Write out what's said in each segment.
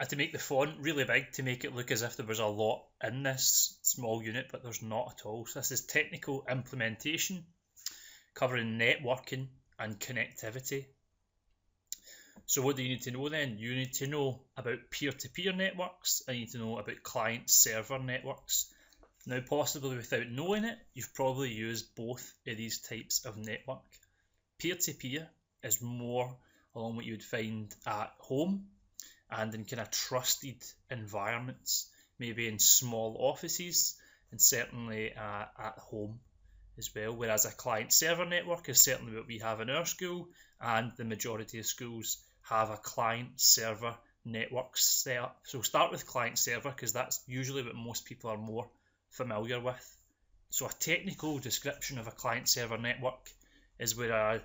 had to make the font really big to make it look as if there was a lot in this small unit, but there's not at all. So this is technical implementation, covering networking and connectivity. So what do you need to know then? You need to know about peer-to-peer networks, and you need to know about client-server networks. Now, possibly without knowing it, you've probably used both of these types of network. Peer-to-peer is more along what you would find at home and in kind of trusted environments, maybe in small offices and certainly at home as well. Whereas a client-server network is certainly what we have in our school, and the majority of schools have a client-server network set up. So we'll start with client-server because that's usually what most people are more familiar with. So a technical description of a client-server network is where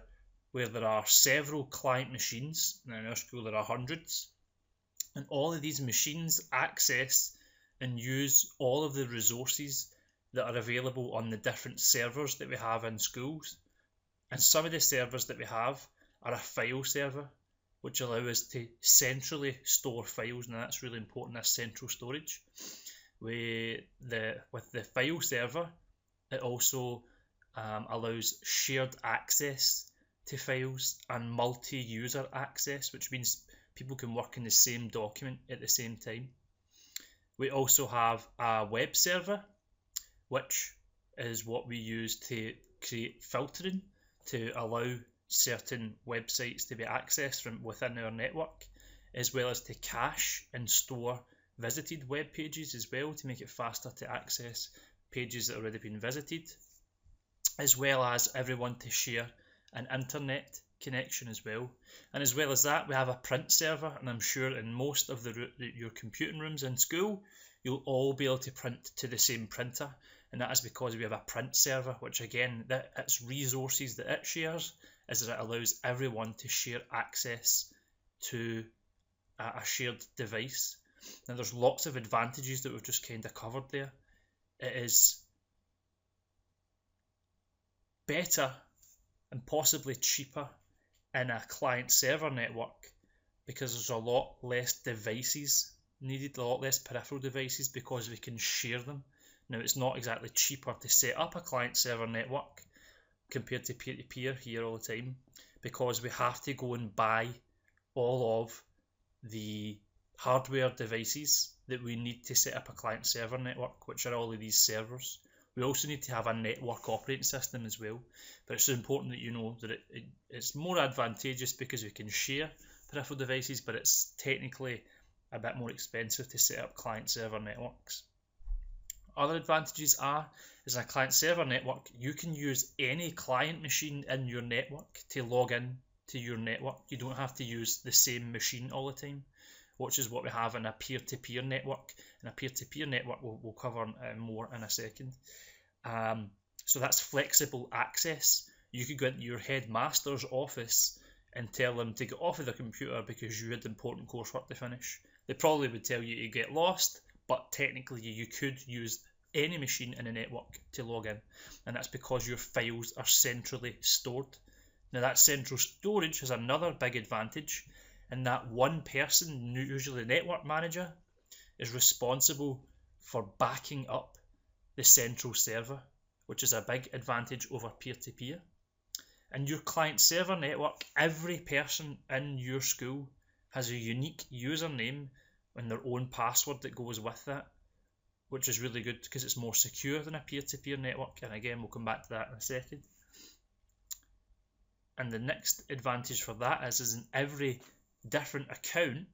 there are several client machines. Now in our school there are hundreds, and all of these machines access and use all of the resources that are available on the different servers that we have in schools. And some of the servers that we have are a file server, which allow us to centrally store files. Now that's really important, this central storage. With the file server, it also allows shared access to files and multi-user access, which means people can work in the same document at the same time. We also have a web server, which is what we use to create filtering to allow certain websites to be accessed from within our network, as well as to cache and store visited web pages as well to make it faster to access pages that have already been visited, as well as everyone to share an internet connection as well. And as well as that, we have a print server, and I'm sure in most of your computing rooms in school you'll all be able to print to the same printer, and that is because we have a print server, which again, its resources that it shares is that it allows everyone to share access to a shared device. Now there's lots of advantages that we've just kind of covered there. It is better and possibly cheaper in a client-server network because there's a lot less devices needed, a lot less peripheral devices, because we can share them. Now it's not exactly cheaper to set up a client-server network compared to peer-to-peer here all the time, because we have to go and buy all of the hardware devices that we need to set up a client-server network, which are all of these servers. We also need to have a network operating system as well, but it's important that you know that it's more advantageous because we can share peripheral devices, but it's technically a bit more expensive to set up client-server networks. Other advantages is in a client-server network, you can use any client machine in your network to log in to your network. You don't have to use the same machine all the time, which is what we have in a peer-to-peer network. And a peer-to-peer network we'll cover more in a second. So that's flexible access. You could go into your headmaster's office and tell them to get off of their computer because you had important coursework to finish. They probably would tell you to get lost, but technically you could use any machine in a network to log in, and that's because your files are centrally stored. Now that central storage has another big advantage, in that one person, usually the network manager, is responsible for backing up the central server, which is a big advantage over peer-to-peer. In your client-server network, every person in your school has a unique username and their own password that goes with that, which is really good because it's more secure than a peer-to-peer network, and again we'll come back to that in a second. And the next advantage for that is in every different account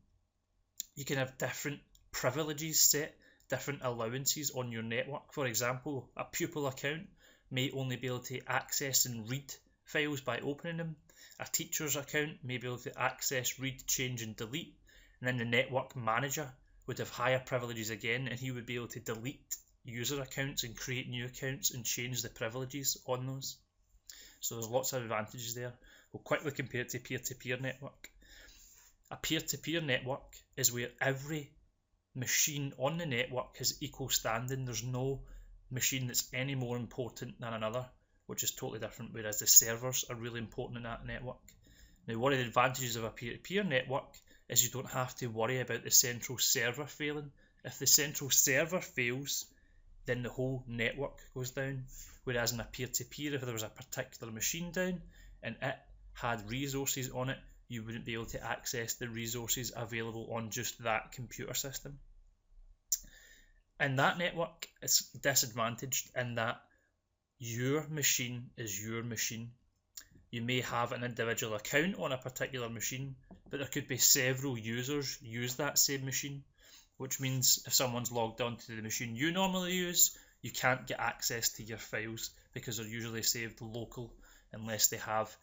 you can have different privileges set, different allowances on your network. For example, a pupil account may only be able to access and read files by opening them. A teacher's account may be able to access, read, change and delete, and then the network manager would have higher privileges again, and he would be able to delete user accounts and create new accounts and change the privileges on those. So there's lots of advantages there. We'll quickly compare it to peer-to-peer network. A peer-to-peer network is where every machine on the network has equal standing. There's no machine that's any more important than another, which is totally different, whereas the servers are really important in that network. Now, one of the advantages of a peer-to-peer network is you don't have to worry about the central server failing. If the central server fails, then the whole network goes down. Whereas in a peer-to-peer, if there was a particular machine down and it had resources on it, you wouldn't be able to access the resources available on just that computer system. And that network is disadvantaged in that your machine is your machine. You may have an individual account on a particular machine, but there could be several users use that same machine, which means if someone's logged onto the machine you normally use, you can't get access to your files because they're usually saved local unless they have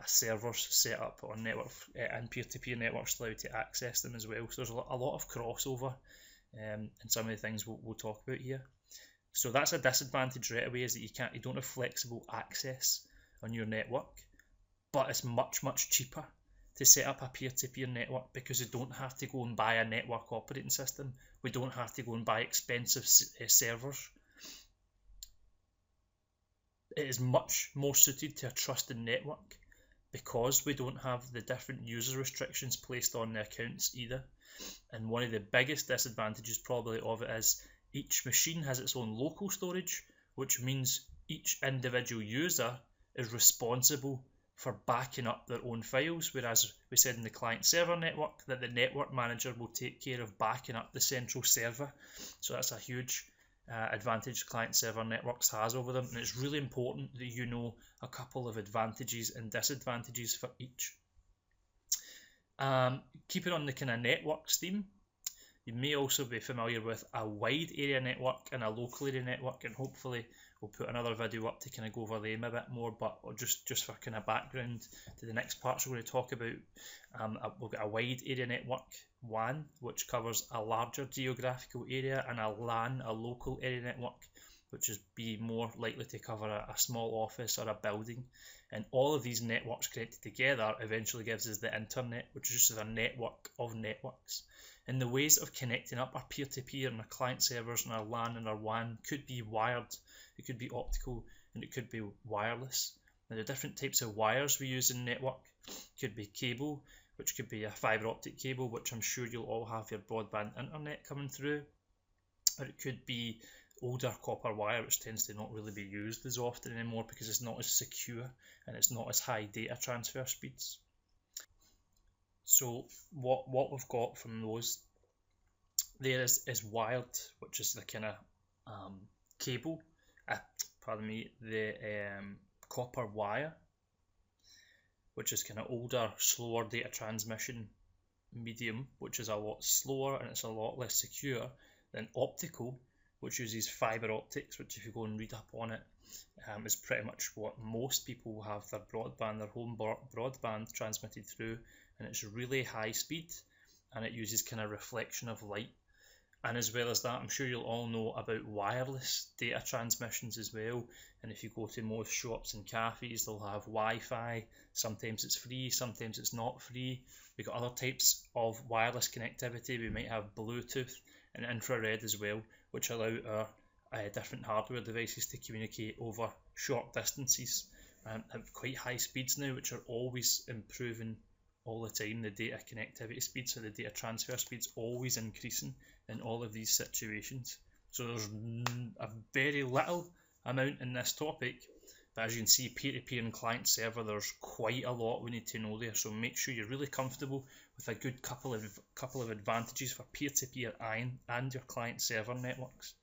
servers set up on network and peer-to-peer networks allowed to access them as well. So there's a lot of crossover in some of the things we'll talk about here. So that's a disadvantage right away, is that you don't have flexible access on your network, but it's much cheaper to set up a peer-to-peer network because you don't have to go and buy a network operating system. We don't have to go and buy expensive servers. It is much more suited to a trusted network because we don't have the different user restrictions placed on the accounts either. And one of the biggest disadvantages probably of it is each machine has its own local storage, which means each individual user is responsible for backing up their own files, whereas we said in the client-server network that the network manager will take care of backing up the central server. So that's a huge advantage client-server networks has over them, and it's really important that you know a couple of advantages and disadvantages for each. Keeping on the kind of networks theme, you may also be familiar with a wide area network and a local area network, and hopefully we'll put another video up to kind of go over them a bit more, but just for kind of background to the next parts we're going to talk about, we've got a wide area network, WAN, which covers a larger geographical area, and a LAN, a local area network, which is be more likely to cover a small office or a building. And all of these networks connected together eventually gives us the internet, which is just a network of networks. And the ways of connecting up our peer-to-peer and our client servers and our LAN and our WAN could be wired, it could be optical, and it could be wireless. Now the different types of wires we use in network could be cable, which could be a fibre optic cable, which I'm sure you'll all have your broadband internet coming through, or it could be older copper wire, which tends to not really be used as often anymore because it's not as secure and it's not as high data transfer speeds. So what we've got from those there is wired, which is the kind of cable, the copper wire, which is kind of older, slower data transmission medium, which is a lot slower and it's a lot less secure than optical, which uses fibre optics, which if you go and read up on it, is pretty much what most people have their home broadband transmitted through, and it's really high speed and it uses kind of reflection of light. And as well as that, I'm sure you'll all know about wireless data transmissions as well, and if you go to most shops and cafes, they'll have Wi-Fi. Sometimes it's free, sometimes it's not free. We've got other types of wireless connectivity. We might have Bluetooth and infrared as well, which allow our different hardware devices to communicate over short distances and at quite high speeds now, which are always improving all the time. The data connectivity speeds, so the data transfer speeds, always increasing in all of these situations. So there's a very little amount in this topic, but as you can see, peer-to-peer and client server, there's quite a lot we need to know there. So make sure you're really comfortable with a good couple of advantages for peer-to-peer and your client server networks.